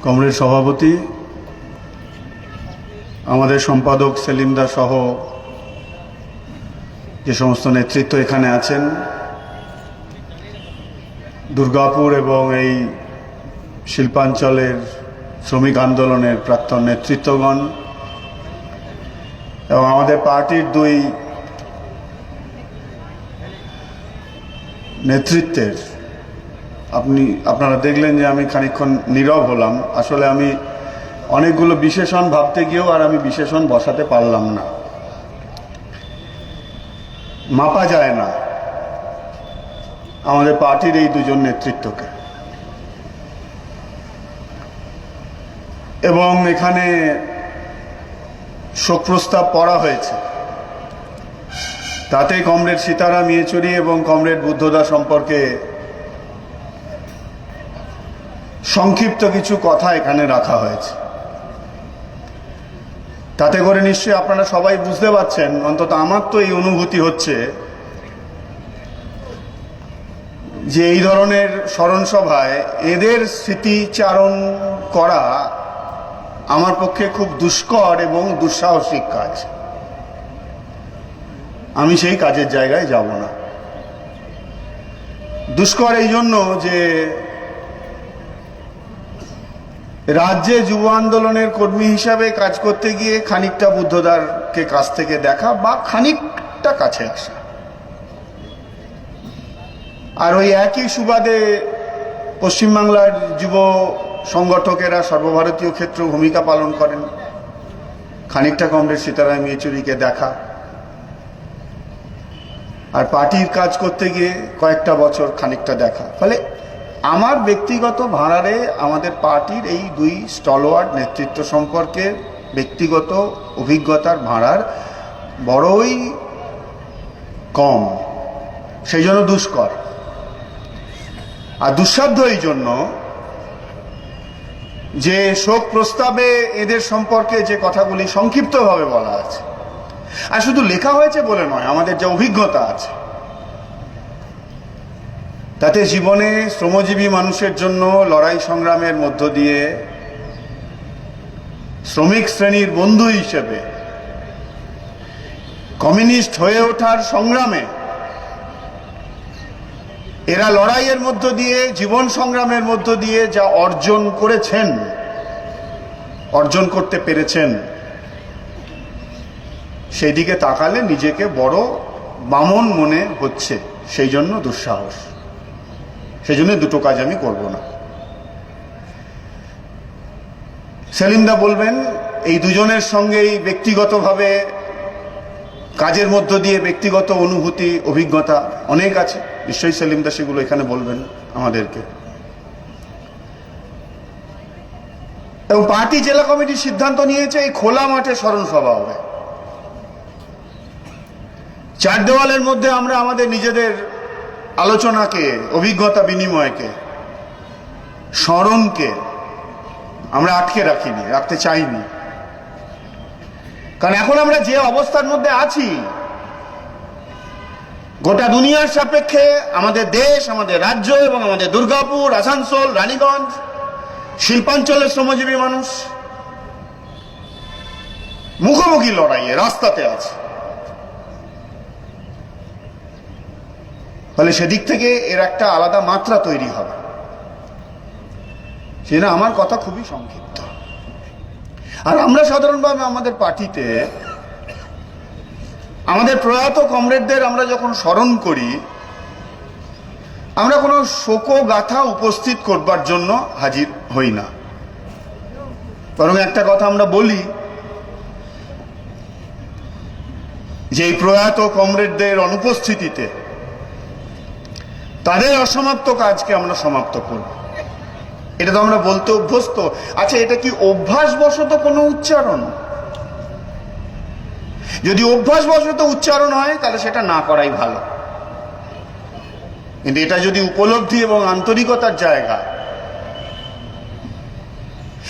Comrade সভাপতি, আমাদের সম্পাদক সেলিম দা সহ যে সমস্ত নেতৃত্ব এখানে আছেন, দুর্গাপুর এবং এই শিল্পাঞ্চলের শ্রমিক আন্দোলনের প্রাক্তন নেতৃত্বগণ এবং আমাদের পার্টির দুই নেতৃত্বের, আপনারা দেখলেন যে আমি খানিকক্ষণ নীরব হলাম। আসলে আমি অনেকগুলো বিশেষণ ভাবতে গিয়েও আর আমি বিশেষণ বসাতে পারলাম না, মাপা যায় না আমাদের পার্টির এই দুজন নেতৃত্বকে। এবং এখানে শোক প্রস্তাব পড়া হয়েছে, তাতে কমরেড সীতারাম ইয়েচুরি এবং কমরেড বুদ্ধদা সম্পর্কে সংক্ষিপ্ত কিছু কথা এখানে রাখা হয়েছে। তাতে করে নিশ্চয়ই আপনারা সবাই বুঝতে পারছেন, অন্তত আমার তো এই অনুভূতি হচ্ছে যে এই ধরনের স্মরণ সভায় এদের স্মৃতিচারণ করা আমার পক্ষে খুব দুষ্কর এবং দুঃসাহসিক কাজ। আমি সেই কাজের জায়গায় যাব না। দুষ্কর এই জন্য যে রাজ্যে যুব আন্দোলনের কর্মী হিসাবে কাজ করতে গিয়ে খানিকটা বুদ্ধদারকে কাছ থেকে দেখা বা খানিকটা কাছে আসা, আর ওই একই সুবাদে পশ্চিমবাংলার যুব সংগঠকেরা সর্বভারতীয় ক্ষেত্রে ভূমিকা পালন করেন, খানিকটা কমরেড সীতারাম ইয়েচুরিকে দেখা, আর পার্টির কাজ করতে গিয়ে কয়েকটা বছর খানিকটা দেখা। ফলে আমার ব্যক্তিগত ভাঁড়ারে আমাদের পার্টির এই দুই স্টলওয়ার্ড নেতৃত্ব সম্পর্কে ব্যক্তিগত অভিজ্ঞতার ভাঁড়ার বড়ই কম, সেই জন্য দুষ্কর আর দুঃসাধ্য এই জন্য যে শোক প্রস্তাবে এদের সম্পর্কে যে কথাগুলি সংক্ষিপ্তভাবে বলা আছে, আর শুধু লেখা হয়েছে বলে নয়, আমাদের যে অভিজ্ঞতা আছে তাতে জীবনে শ্রমজীবী মানুষের জন্য লড়াই সংগ্রামের মধ্য দিয়ে শ্রমিক শ্রেণীর বন্ধু হিসেবে কমিউনিস্ট হয়ে ওঠার সংগ্রামে এরা লড়াইয়ের মধ্য দিয়ে, জীবন সংগ্রামের মধ্য দিয়ে যা অর্জন করেছেন, অর্জন করতে পেরেছেন, সেই দিকে তাকালে নিজেকে বড় বামন মনে হচ্ছে। সেই জন্য দুঃসাহস, সেই জন্য দুটো কাজ আমি করব না। সেলিমদা বলবেন এই দুজনের সঙ্গেই ব্যক্তিগতভাবে কাজের মধ্য দিয়ে ব্যক্তিগত অনুভূতি, অভিজ্ঞতা অনেক আছে, নিশ্চয়ই সেলিমদা সেগুলো এখানে বলবেন আমাদেরকে। এবং পার্টি জেলা কমিটি সিদ্ধান্ত নিয়েছে এই খোলা মাঠে স্মরণ সভা হবে। চার দেওয়ালের মধ্যে আমরা আমাদের নিজেদের আলোচনাকে, অভিজ্ঞতা বিনিময়কে, স্মরণকে আমরা আটকে রাখিনি, রাখতে চাইনি। কারণ এখন আমরা যে অবস্থার মধ্যে আছি, গোটা দুনিয়ার সাপেক্ষে আমাদের দেশ, আমাদের রাজ্য এবং আমাদের দুর্গাপুর, আসানসোল, রানীগঞ্জ, শিল্পাঞ্চলের শ্রমজীবী মানুষ মুখোমুখি লড়াইয়ে রাস্তাতে আছে। ফলে সেদিক থেকে এর একটা আলাদা মাত্রা তৈরি হবে। সেটা আমার কথা খুবই সংক্ষিপ্ত। আর আমরা সাধারণভাবে আমাদের পার্টিতে আমাদের প্রয়াত কমরেডদের আমরা যখন স্মরণ করি, আমরা কোনো শোকগাথা উপস্থিত করবার জন্য হাজির হই না। বরং একটা কথা আমরা বলি যে এই প্রয়াত কমরেডদের অনুপস্থিতিতে তাদের অসমাপ্ত কাজকে আমরা সমাপ্ত করব। এটা তো আমরা বলতে অভ্যস্ত। আচ্ছা, এটা কি অভ্যাসবশত কোনো উচ্চারণ? যদি অভ্যাসবশত উচ্চারণ হয় তাহলে সেটা না করাই ভালো। কিন্তু এটা যদি উপলব্ধি এবং আন্তরিকতার জায়গা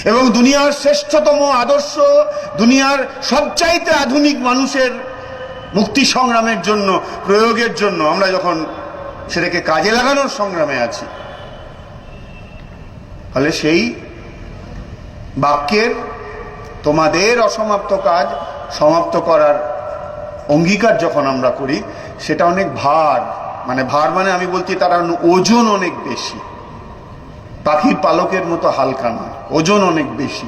এবং দুনিয়ার শ্রেষ্ঠতম আদর্শ, দুনিয়ার সবচাইতে আধুনিক মানুষের মুক্তি সংগ্রামের জন্য, প্রয়োগের জন্য আমরা যখন সেটাকে কাজে লাগানোর সংগ্রামে আছি, ফলে সেই বাক্যের তোমাদের অসমাপ্ত কাজ সমাপ্ত করার অঙ্গীকার যখন আমরা করি, সেটা অনেক ভার, মানে ভার মানে আমি বলছি তার ওজন অনেক বেশি, পাখির পালকের মতো হালকা নয়, ওজন অনেক বেশি।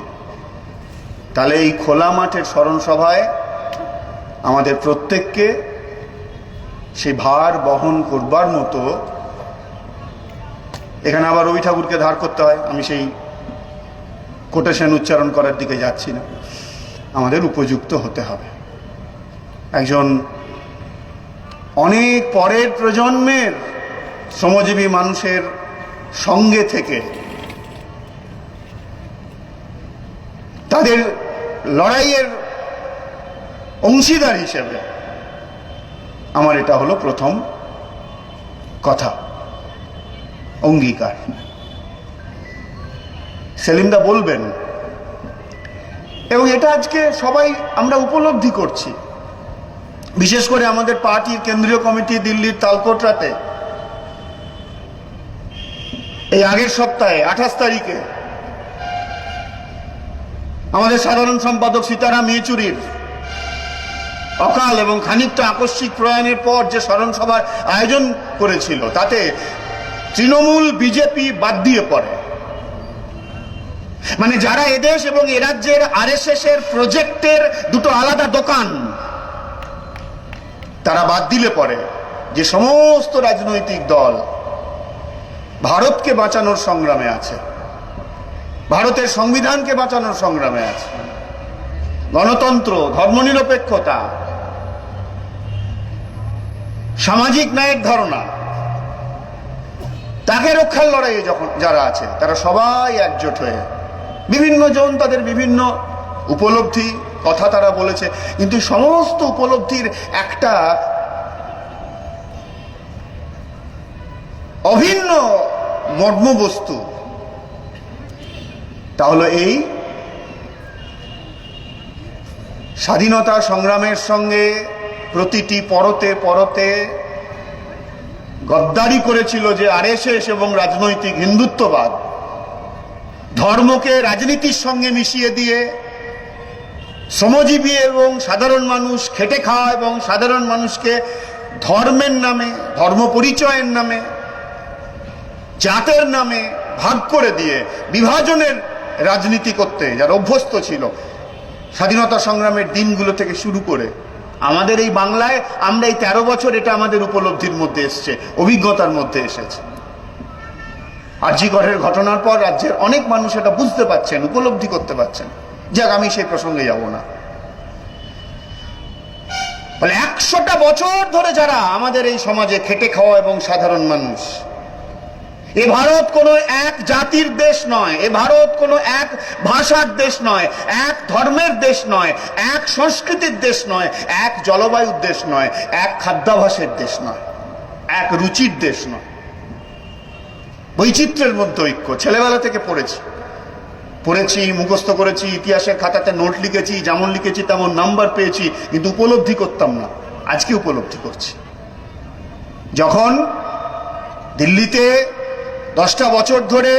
তাহলে এই খোলা মাঠের স্মরণ সভায় আমাদের প্রত্যেককে সেই ভার বহন করবার মতো, এখানে আবার রবি ঠাকুরকে ধার করতে হয়, আমি সেই কোটেশন উচ্চারণ করার দিকে যাচ্ছি না, আমাদের উপযুক্ত হতে হবে। একজন অনেক পরের প্রজন্মের শ্রমজীবী মানুষের সঙ্গে থেকে তাদের লড়াইয়ের অংশীদার হিসেবে আমার এটা হলো প্রথম কথা, অঙ্গীকার। সেলিমদা বলবেন, এবং এটা আজকে সবাই আমরা উপলব্ধি করছি, বিশেষ করে আমাদের পার্টির কেন্দ্রীয় কমিটি দিল্লির তালকোটরাতে এই আগের সপ্তাহে 28 তারিখে আমাদের সাধারণ সম্পাদক সীতারাম ইয়েচুরির অকাল এবং খানিকটা আকস্মিক প্রয়াণের পর যে স্মরণ সভার আয়োজন করেছিল, তাতে তৃণমূল বিজেপি বাদ দিয়ে পড়ে। মানে যারা এদেশ এবং এ রাজ্যের আরএসএস এর প্রজেক্টের দুটো আলাদা দোকান, তারা বাদ দিলে পড়ে যে সমস্ত রাজনৈতিক দল ভারতকে বাঁচানোর সংগ্রামে আছে, ভারতের সংবিধানকে বাঁচানোর সংগ্রামে আছে, গণতন্ত্র, ধর্মনিরপেক্ষতা, সামাজিক ন্যায়ের ধারণা, তাকে রক্ষার লড়াইয়ে যখন যারা আছে তারা সবাই একজোট হয়ে, বিভিন্ন জন তাদের বিভিন্ন উপলব্ধি কথা তারা বলেছে, কিন্তু সমস্ত উপলব্ধির একটা অভিন্ন মর্মবস্তু, তা হলো এই স্বাধীনতা সংগ্রামের সঙ্গে প্রতিটি পরতে পরতে গদ্দারি করেছিল যে আরএসএস এবং রাজনৈতিক হিন্দুত্ববাদ, ধর্মকে রাজনীতির সঙ্গে মিশিয়ে দিয়ে শ্রমজীবী এবং সাধারণ মানুষ, খেটে খাওয়া এবং সাধারণ মানুষকে ধর্মের নামে, ধর্ম পরিচয়ের নামে, জাতের নামে ভাগ করে দিয়ে বিভাজনের রাজনীতি করতে যারা অভ্যস্ত ছিল স্বাধীনতা সংগ্রামের দিনগুলো থেকে শুরু করে আমাদের এই বাংলায়, আমরা এই 13 বছর এটা আমাদের উপলব্ধির মধ্যে এসছে, অভিজ্ঞতার মধ্যে এসেছে। আরজিকরের ঘটনার পর রাজ্যের অনেক মানুষ এটা বুঝতে পারছেন, উপলব্ধি করতে পারছেন। যাক, আমি সেই প্রসঙ্গে যাব না। বলে 100টা বছর ধরে যারা আমাদের এই সমাজে খেটে খাওয়া এবং সাধারণ মানুষ, এ ভারত কোনো এক জাতির দেশ নয়, এ ভারত কোনো এক ভাষার দেশ নয়, এক ধর্মের দেশ নয়, এক সংস্কৃতির দেশ নয়, এক জলবায়ুর দেশ নয়, এক খাদ্যাভ্যাসের দেশ নয়, এক রুচির দেশ নয়। বৈচিত্র্যের মধ্যে ঐক্য। ছেলেবেলা থেকে পড়েছি, মুখস্থ করেছি, ইতিহাসের খাতাতে নোট লিখেছি, যেমন লিখেছি তেমন নাম্বার পেয়েছি, কিন্তু উপলব্ধি করতাম না। আজকে উপলব্ধি করছি। যখন দিল্লিতে 10টা বছর ধরে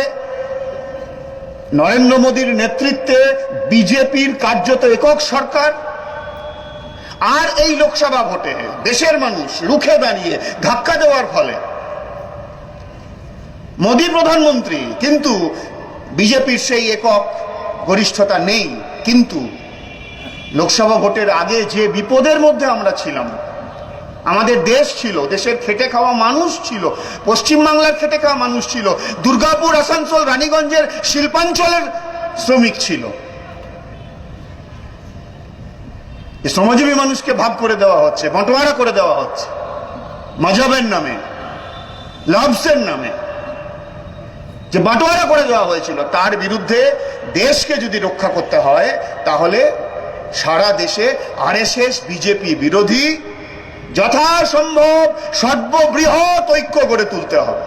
নরেন্দ্র মোদীর নেতৃত্বে বিজেপির কার্যত একক সরকার, আর এই লোকসভা ভোটে দেশের মানুষ রুখে দাঁড়িয়ে ধাক্কা দেওয়ার ফলে মোদী প্রধানমন্ত্রী, কিন্তু বিজেপির সেই একক গরিষ্ঠতা নেই। কিন্তু লোকসভা ভোটের আগে যে বিপদের মধ্যে আমরা ছিলাম, আমাদের দেশ ছিল, দেশের খেটে খাওয়া মানুষ ছিল, পশ্চিমবাংলার খেটে খাওয়া মানুষ ছিল, দুর্গাপুর, আসানসোল, রানীগঞ্জের শিল্পাঞ্চলের শ্রমিক ছিল। শ্রমজীবী মানুষকে ভাগ করে দেওয়া হচ্ছে, বঁটোয়ারা করে দেওয়া হচ্ছে মজহবের নামে, লভসের নামে যে বাঁটোয়ারা করে দেওয়া হয়েছিল, তার বিরুদ্ধে দেশকে যদি রক্ষা করতে হয় তাহলে সারা দেশে আরএসএস বিজেপি বিরোধী যথাসম্ভব সর্ববৃহৎ ঐক্য গড়ে তুলতে হবে।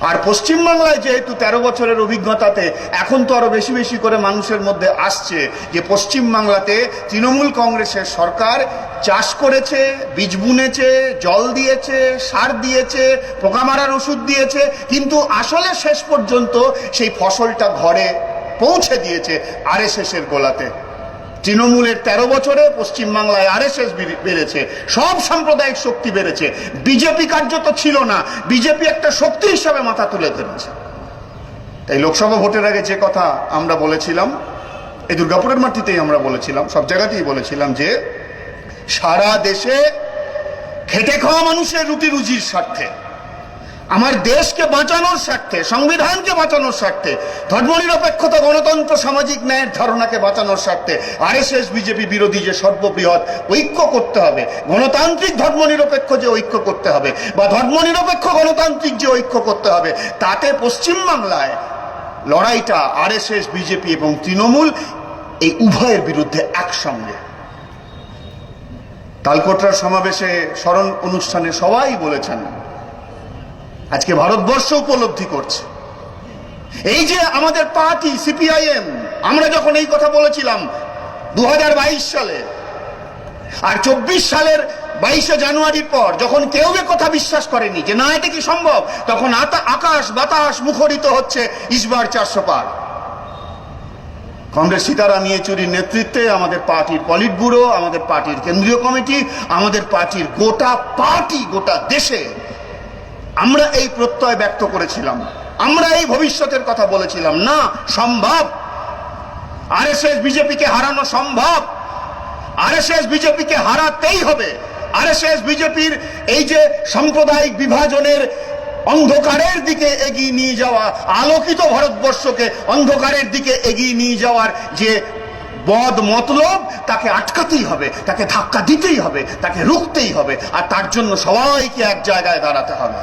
আর পশ্চিমবাংলায় যেহেতু 13 বছরের অভিজ্ঞতাতে এখন তো আরো বেশি বেশি করে মানুষের মধ্যে আসছে যে পশ্চিমবাংলাতে তৃণমূল কংগ্রেসের সরকার চাষ করেছে, বীজ বুনেছে, জল দিয়েছে, সার দিয়েছে, পোকা মারার ওষুধ দিয়েছে, কিন্তু আসলে শেষ পর্যন্ত সেই ফসলটা ঘরে পৌঁছে দিয়েছে আরএসএস এর গোলাতে। তৃণমূলের 13 বছরে পশ্চিমবাংলায় আরএসএস বেড়েছে, সব সাম্প্রদায়িক শক্তি বেড়েছে। বিজেপি কার্যত ছিল না, বিজেপি একটা শক্তি হিসাবে মাথা তুলে ধরেছে। তাই লোকসভা ভোটের আগে যে কথা আমরা বলেছিলাম, এই দুর্গাপুরের মাটিতেই আমরা বলেছিলাম, সব জায়গাতেই বলেছিলাম যে সারা দেশে খেটে খাওয়া মানুষের রুটি রুজির স্বার্থে, আমার দেশকে বাঁচানোর স্বার্থে, সংবিধানকে বাঁচানোর স্বার্থে, ধর্মনিরপেক্ষতা, গণতন্ত্র, সামাজিক ন্যায়ের ধারণাকে বাঁচানোর স্বার্থে আরএসএস বিজেপি বিরোধী যে সর্ববৃহৎ ঐক্য করতে হবে, গণতান্ত্রিক ধর্মনিরপেক্ষ যে ঐক্য করতে হবে বা ধর্মনিরপেক্ষ গণতান্ত্রিক যে ঐক্য করতে হবে, তাতে পশ্চিমবাংলায় লড়াইটা আরএসএস বিজেপি এবং তৃণমূল এই উভয়ের বিরুদ্ধে একসঙ্গে। তালকোটরার সমাবেশে স্মরণ অনুষ্ঠানে সবাই বলেছেন, আজকে ভারতবর্ষ উপলব্ধি করছে এই যে আমাদের পার্টি সিপিআইএম, আমরা যখন এই কথা বলেছিলাম 2022 সালে, আর 24 সালের 22শে জানুয়ারির পর যখন কেউ এ কথা বিশ্বাস করেনি যে না এটা কি সম্ভব, তখন আকাশ বাতাস মুখরিত হচ্ছে ইসবার 400 পার। কংগ্রেস সীতারাম ইয়েচুরির নেতৃত্বে আমাদের পার্টির পলিট ব্যুরো, আমাদের পার্টির কেন্দ্রীয় কমিটি, আমাদের পার্টির গোটা দেশে আমরা এই প্রত্যয় ব্যক্ত করেছিলাম, আমরা এই ভবিষ্যতের কথা বলেছিলাম, না সম্ভব, আরএসএস বিজেপিকে হারানো সম্ভব, আরএসএস বিজেপিকে হারাতেই হবে। আরএসএস বিজেপির এই যে সাম্প্রদায়িক বিভাজনের অন্ধকারের দিকে এগিয়ে নিয়ে যাওয়া, আলোকিত ভারতবর্ষকে অন্ধকারের দিকে এগিয়ে নিয়ে যাওয়ার যে বদ মতলব, তাকে আটকাতেই হবে, তাকে ধাক্কা দিতেই হবে, তাকে রুখতেই হবে, আর তার জন্য সবাইকে এক জায়গায় দাঁড়াতে হবে।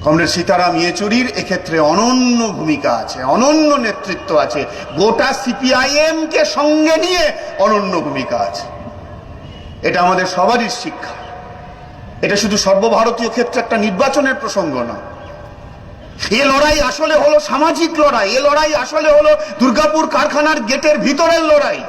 কমরেড সীতারাম ইয়েচুরির এক্ষেত্রে অনন্য ভূমিকা আছে, অনন্য নেতৃত্ব আছে, গোটা সিপিআইএম কে সঙ্গে নিয়ে অনন্য ভূমিকা আছে। এটা আমাদের সবারই শিক্ষা। এটা শুধু সর্বভারতীয় ক্ষেত্রে একটা নির্বাচনের প্রসঙ্গ না, এ লড়াই আসলে হলো সামাজিক লড়াই, এ লড়াই আসলে হলো দুর্গাপুর কারখানার গেটের ভিতরের লড়াই,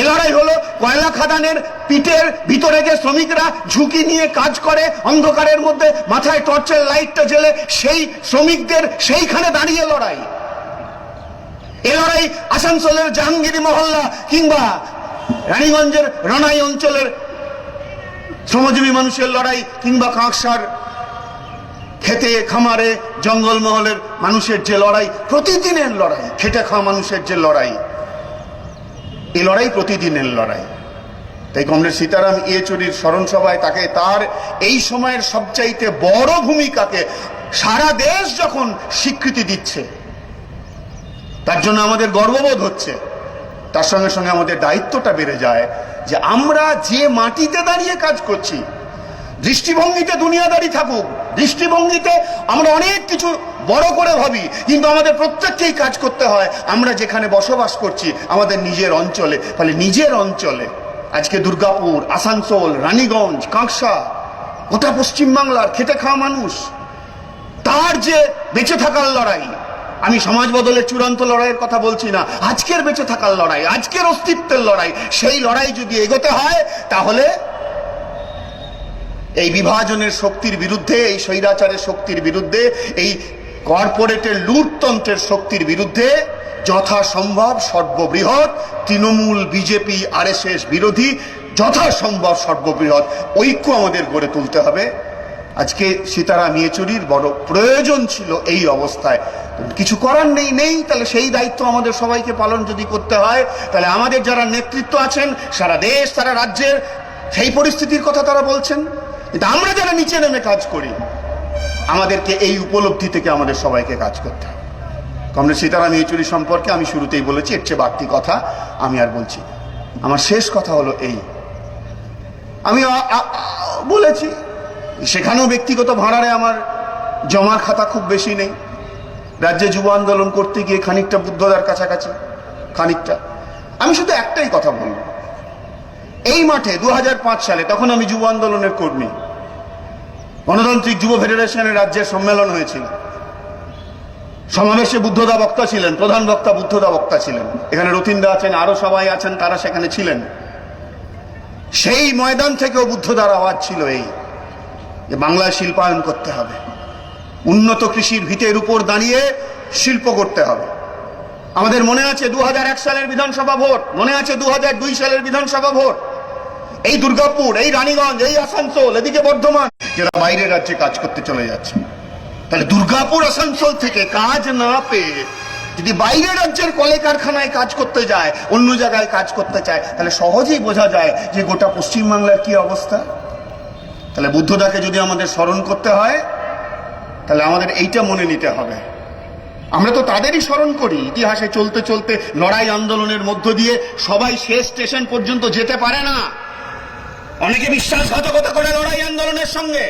এ লড়াই হলো কয়লা খাদানের পিটের ভিতরে যে শ্রমিকরা ঝুঁকি নিয়ে কাজ করে, অন্ধকারের মধ্যে মাথায় টর্চের লাইটটা জ্বেলে সেই শ্রমিকদের সেইখানে দাঁড়িয়ে লড়াই। এ লড়াই আসানসোলের জাহাঙ্গীরি মহল্লা কিংবা রানীগঞ্জের রনাই অঞ্চলের শ্রমজীবী মানুষের লড়াই, কিংবা কাঁকসার খেতে খামারে জঙ্গলমহলের মানুষের যে লড়াই, প্রতিদিনের লড়াই, খেটে খাওয়া মানুষের যে লড়াই, এই লড়াই প্রতিদিনের লড়াই। তাই কমরেড সীতারাম ইয়েচুরির স্মরণ সভায় তাকে তার এই সময়ের সবচাইতে বড় ভূমিকাকে সারা দেশ যখন স্বীকৃতি দিচ্ছে, তার জন্য আমাদের গর্ববোধ হচ্ছে। তার সঙ্গে সঙ্গে আমাদের দায়িত্বটা বেড়ে যায় যে আমরা যে মাটিতে দাঁড়িয়ে কাজ করছি, দৃষ্টিভঙ্গিতে দুনিয়াদারি থাকুক, দৃষ্টিভঙ্গিতে আমরা অনেক কিছু বড় করে ভাবি, কিন্তু আমাদের প্রত্যেককেই কাজ করতে হয় আমরা যেখানে বসবাস করছি, আমাদের নিজের অঞ্চলে। ফলে নিজের অঞ্চলে আজকে দুর্গাপুর, আসানসোল, রানীগঞ্জ, কাঁকসা, গোটা পশ্চিমবাংলার খেটে খাওয়া মানুষ, তার যে বেঁচে থাকার লড়াই, আমি সমাজ বদলের চূড়ান্ত লড়াইয়ের কথা বলছি না, আজকের বেঁচে থাকার লড়াই, আজকের অস্তিত্বের লড়াই, সেই লড়াই যদি এগোতে হয় তাহলে এই বিভাজনের শক্তির বিরুদ্ধে, এই স্বৈরাচারের শক্তির বিরুদ্ধে, এই কর্পোরেটের লুটতন্ত্রের শক্তির বিরুদ্ধে যথাসম্ভব সর্ববৃহৎ তৃণমূল, বিজেপি, আরএসএস বিরোধী যথাসম্ভব সর্ববৃহৎ ঐক্য আমাদের গড়ে তুলতে হবে। আজকে সীতারাম ইয়েচুরির বড় প্রয়োজন ছিল এই অবস্থায়, কিছু করার নেই, তাহলে সেই দায়িত্ব আমাদের সবাইকে পালন যদি করতে হয়, তাহলে আমাদের যারা নেতৃত্ব আছেন সারা দেশ, সারা রাজ্যের, সেই পরিস্থিতির কথা তারা বলছেন, কিন্তু আমরা যারা নিচে নেমে কাজ করি, আমাদেরকে এই উপলব্ধি থেকে আমাদের সবাইকে কাজ করতে হবে। কমরেড সীতারাম ইয়েচুরি সম্পর্কে আমি শুরুতেই বলেছি, এর চেয়ে বাড়তি কথা আমি আর বলছি। আমার শেষ কথা হলো এই, আমি বলেছি সেখানেও ব্যক্তিগত ভাড়ারে আমার জমার খাতা খুব বেশি নেই। রাজ্যে যুব আন্দোলন করতে গিয়ে খানিকটা বুদ্ধদার কাছাকাছি, খানিকটা। আমি শুধু একটাই কথা বলবো, এই মাঠে 2005 সালে, তখন আমি যুব আন্দোলনের কর্মী, গণতান্ত্রিক যুব ফেডারেশনের রাজ্যের সম্মেলন হয়েছিল। সমাবেশে বুদ্ধদা বক্তা ছিলেন, প্রধান বক্তা বুদ্ধদা বক্তা ছিলেন, এখানে রতিনদা আছেন, আরো সবাই আছেন, তারা সেখানে ছিলেন। সেই ময়দান থেকেও বুদ্ধদার আওয়াজ ছিল এই যে বাংলায় শিল্পায়ন করতে হবে, উন্নত কৃষির ভিতের উপর দাঁড়িয়ে শিল্প করতে হবে। আমাদের মনে আছে 2001 সালের বিধানসভা ভোট, মনে আছে 2002 সালের বিধানসভা ভোট। এই দুর্গাপুর, এই রানীগঞ্জ, এই আসানসোল, এদিকে বর্ধমান, যারা বাইরের রাজ্যে কাজ করতে চলে যাচ্ছে। তাহলে দুর্গাপুর আসানসোল থেকে কাজ না পেয়ে যদি বাইরের রাজ্যের কলে কারখানায় কাজ করতে যায়, অন্য জায়গায় কাজ করতে চায়, তাহলে সহজেই বোঝা যায় যে গোটা পশ্চিমবাংলার কি অবস্থা। তাহলে বুদ্ধদাকে যদি আমাদের স্মরণ করতে হয়, তাহলে আমাদের এইটা মনে নিতে হবে। আমরা তো তাদেরই স্মরণ করি। ইতিহাসে চলতে চলতে লড়াই আন্দোলনের মধ্য দিয়ে সবাই শেষ স্টেশন পর্যন্ত যেতে পারে না। অনেকে বিশ্বাসঘাতকতা করে লড়াই আন্দোলনের সঙ্গে,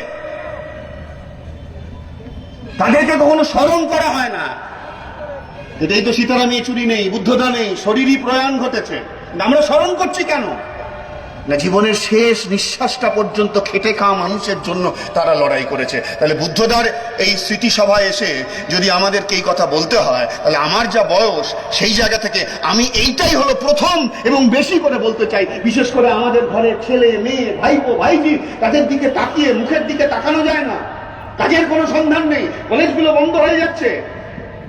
তাদেরকে কখনো স্মরণ করা হয় না। এটাই তো সীতারাম ইয়েচুরি নেই, বুদ্ধদা নেই, শরীরই প্রয়াণ ঘটেছে। আমরা স্মরণ করছি কেন না? জীবনের শেষ নিঃশ্বাসটা পর্যন্ত খেটে খাওয়া মানুষের জন্য তারা লড়াই করেছে। তাহলে বুদ্ধদার এই স্মৃতিসভায় এসে যদি আমাদেরকে এই কথা বলতে হয়, তাহলে আমার যা বয়স সেই জায়গা থেকে আমি এইটাই হলো প্রথম এবং বেশি করে বলতে চাই। বিশেষ করে আমাদের ঘরের ছেলে মেয়ে, ভাইপো ভাইজি, তাদের দিকে তাকিয়ে মুখের দিকে তাকানো যায় না। কাজের কোনো সন্ধান নেই, কলেজগুলো বন্ধ হয়ে যাচ্ছে।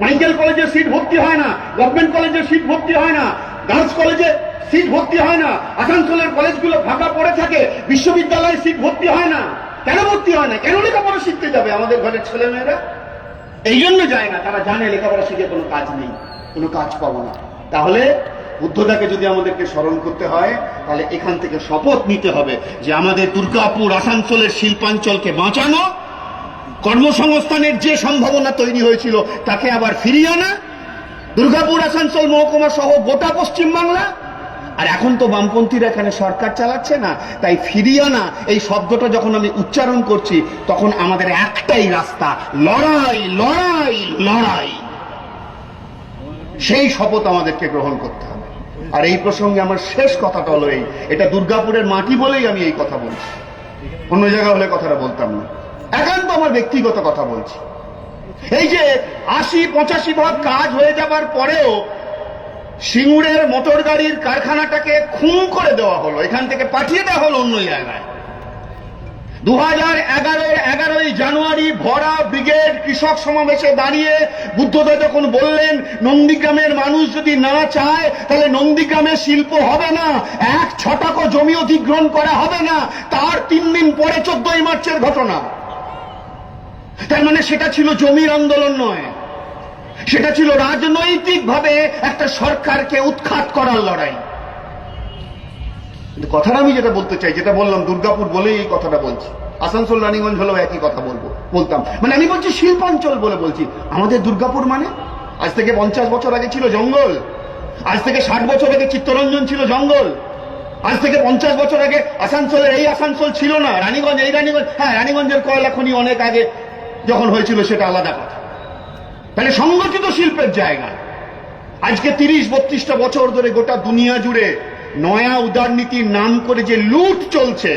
মাইকেল কলেজে সিট ভর্তি হয় না, গভর্নমেন্ট কলেজে সিট ভর্তি হয় না, গার্লস কলেজে সিট ভর্তি হয় না, আসানসোলের কলেজগুলো ফাঁকা পড়ে থাকে, বিশ্ববিদ্যালয়ে সিট ভর্তি হয় না। কেন ভর্তি হয় না? কেন লেখাপড়া শিখতে যাবে আমাদের ঘরের ছেলে মেয়েরা? এই জন্য যায় না, তারা জানে লেখাপড়া শিখে কোনো কাজ নেই, কোনো কাজ পাবো না। তাহলে বুদ্ধদাকে যদি আমাদেরকে স্মরণ করতে হয়, তাহলে এখান থেকে শপথ নিতে হবে যে আমাদের দুর্গাপুর আসানসোলের শিল্পাঞ্চলকে বাঁচানো, কর্মসংস্থানের যে সম্ভাবনা তৈরি হয়েছিল তাকে আবার ফিরিয়ে আনা, দুর্গাপুর আসানসোল মহকুমা সহ গোটা পশ্চিমবাংলা। আর এখন তো বামপন্থীরা এখানে সরকার চালাচ্ছে না, তাই ফিরিয়ে আনা এই শব্দটা যখন আমি উচ্চারণ করছি, তখন আমাদের একটাই রাস্তা, লড়াই লড়াই লড়াই। সেই শপথ আমাদেরকে গ্রহণ করতে হবে। আর এই প্রসঙ্গে আমার শেষ কথাটা হলো এই, এটা দুর্গাপুরের মাটি বলেই আমি এই কথা বলছি, অন্য জায়গা হলে কথাটা বলতাম না। একান্ত আমার ব্যক্তিগত কথা বলছি। এই যে 80-85% কাজ হয়ে যাবার পরেও সিঙ্গুরের মোটর গাড়ির কারখানাটাকে খুন করে দেওয়া হলো, এখান থেকে পাঠিয়ে দেওয়া হলো অন্য জায়গায়। 2011-11 জানুয়ারি ভরা ব্রিগেড কৃষক সমাবেশে দাঁড়িয়ে বুদ্ধদা যখন বললেন নন্দীগ্রামের মানুষ যদি না চায় তাহলে নন্দীগ্রামে শিল্প হবে না, 1 ছটাকও জমি অধিগ্রহণ করা হবে না, তার 3 দিন পরে 14ই মার্চের ঘটনা। তার মানে সেটা ছিল জমির আন্দোলন নয়, সেটা ছিল রাজনৈতিকভাবে একটা সরকারকে উৎখাত করার লড়াই। কিন্তু কথাটা আমি যেটা বলতে চাই, যেটা বললাম দুর্গাপুর বলেই এই কথাটা বলছি, আসানসোল রানীগঞ্জ হলেও একই কথা বলতাম। মানে আমি বলছি শিল্পাঞ্চল বলে বলছি। আমাদের দুর্গাপুর মানে আজ থেকে 50 বছর আগে ছিল জঙ্গল, আজ থেকে 60 বছর আগে চিত্তরঞ্জন ছিল জঙ্গল, আজ থেকে 50 বছর আগে আসানসোলের এই আসানসোল ছিল না, রানীগঞ্জ এই রানীগঞ্জ। হ্যাঁ, রানীগঞ্জের কয়লা খনি অনেক আগে যখন হয়েছিল সেটা আলাদা কথা। তাহলে সংগঠিত শিল্পের জায়গা। আজকে 30-32টা বছর ধরে গোটা দুনিয়া জুড়ে নয়া উদারনীতির নাম করে যে লুট চলছে,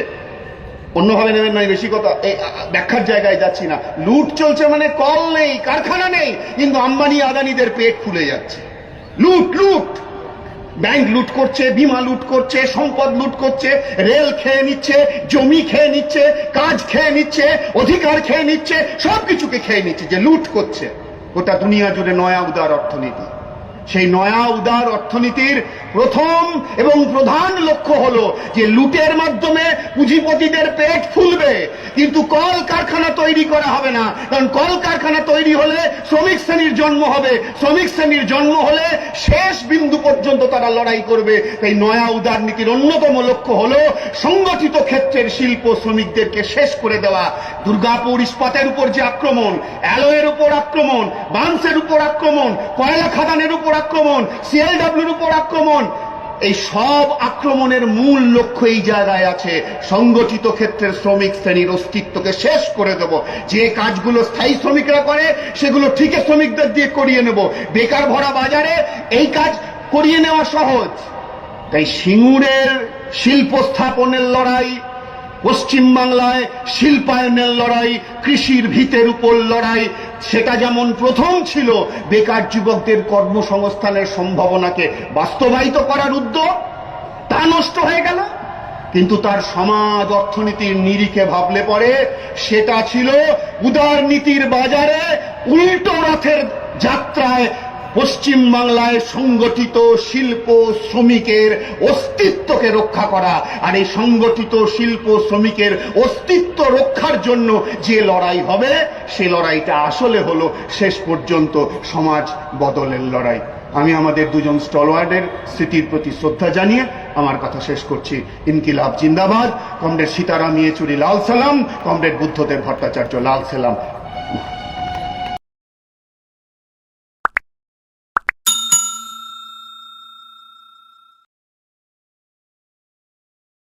অন্যভাবে নেবেন নয়, বেশি কথা এই ব্যাখ্যার জায়গায় যাচ্ছি না। লুট চলছে মানে কল নেই, কারখানা নেই, কিন্তু আম্বানি আদানিদের পেট ফুলে যাচ্ছে। লুট লুট, ব্যাংক লুট করছে, বিমা লুট করছে, সম্পদ লুট করছে, রেল খেয়ে নিচ্ছে, জমি খেয়ে নিচ্ছে, কাজ খেয়ে নিচ্ছে, অধিকার খেয়ে নিচ্ছে, সবকিছুকে খেয়ে নিচ্ছে। যে লুট করছে গোটা দুনিয়া জুড়ে নয়া উদার অর্থনীতি। সেই নয়া উদার অর্থনীতির প্রথম এবং প্রধান লক্ষ্য হলো যে লুটের মাধ্যমে পুঁজিপতিদের পেট ফুলবে, কিন্তু কল কারখানা তৈরি করা হবে না। কারণ কল কারখানা তৈরি হলে শ্রমিক শ্রেণীর জন্ম হবে, শ্রমিক শ্রেণীর জন্ম হলে শেষ বিন্দু পর্যন্ত তারা লড়াই করবে। তাই নয়া উদার নীতির অন্যতম লক্ষ্য হলো সংগঠিত ক্ষেত্রের শিল্প শ্রমিকদেরকে শেষ করে দেওয়া। দুর্গাপুর ইস্পাতের উপর যে আক্রমণ, অ্যালয়ের উপর আক্রমণ, বাঁশের উপর আক্রমণ, কয়লা খাদানের উপর আক্রমণ, সিএলডব্লিউর উপর আক্রমণ, এই সব আক্রমণের মূল লক্ষ্য এই জায়গায় আছে, সংগঠিত ক্ষেত্রের শ্রমিক শ্রেণীর অস্তিত্বকে শেষ করে দেব। যে কাজগুলো স্থায়ী শ্রমিকরা করে সেগুলো ঠিকা শ্রমিকদের দিয়ে করিয়ে নেব। বেকার ভরা বাজারে এই কাজ করিয়ে নেওয়া সহজ। তাই সিঙ্গুরের শিল্প স্থাপনের লড়াই, পশ্চিমবাংলায় শিল্পায়নের লড়াই, কৃষির ভিতের উপর লড়াই, সেটা যেমন প্রথম ছিল বেকার যুবকদের কর্মসংস্থানের সম্ভাবনাকে বাস্তবায়িত করার উদ্যোগ, তা নষ্ট হয়ে গেল। কিন্তু তার সমাজ অর্থনীতির নিরিখে ভাবলে পরে সেটা ছিল উদারনীতির বাজারে উল্টো রথের যাত্রায় পশ্চিম বাংলায় সংগঠিত শিল্প শ্রমিকের অস্তিত্বকে রক্ষা করা, আর এই সংগঠিত শিল্প শ্রমিকের অস্তিত্ব রক্ষার জন্য যে লড়াই হবে সে লড়াইটা আসলে হলো শেষ পর্যন্ত সমাজ বদলের লড়াই। আমি আমাদের দুজন স্টলওয়ার্ডের স্মৃতির প্রতি শ্রদ্ধা জানিয়ে আমার কথা শেষ করছি। ইনকিলাব জিন্দাবাদ। কমরেড সীতারাম ইয়েচুরি লাল সালাম, কমরেড বুদ্ধদেব ভট্টাচার্য লাল সালাম।